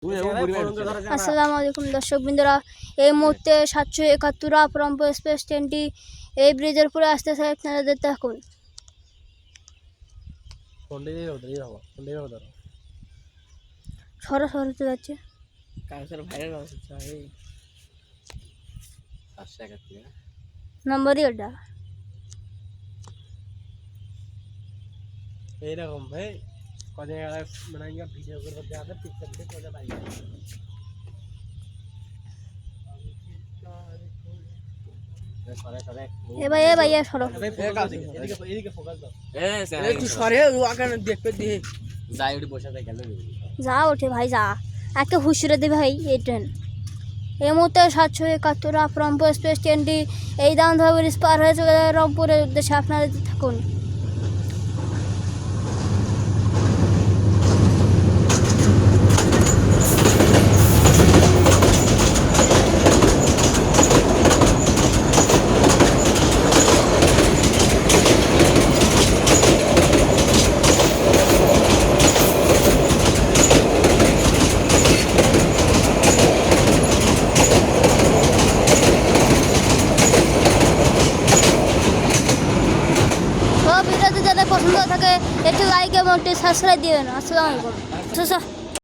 আসসালামু আলাইকুম দর্শক বিন্দুরা, এই মুহূর্তে 771 রংপুর এক্সপ্রেস ট্রেনটি এই ব্রিজের উপরে আসতেছে। আপনারা দেখতে থাকুন। সরাসরি যাচ্ছে নম্বরই ওটা এইরকম ভাই কদিন আগে মানে ভিডিও করে দেওয়া পিকচার দিয়ে করে বাড়ি এ ভাই সরো যা ওঠে ভাই, যা একে হুশিয়ে দেবে ভাই। এই ট্রেন এই মুহূর্তে 771 রংপুর এক্সপ্রেস ট্রেনটি এই দামোদর ব্রিজ পার হয়ে চলে যায় রংপুরের উদ্দেশ্যে। আপনারা থাকুন। ভিডিওতে যাদের পছন্দ থাকে একটু লাইক এবং একটু সাবস্ক্রাইব দিবেন। আসসালামু আলাইকুম।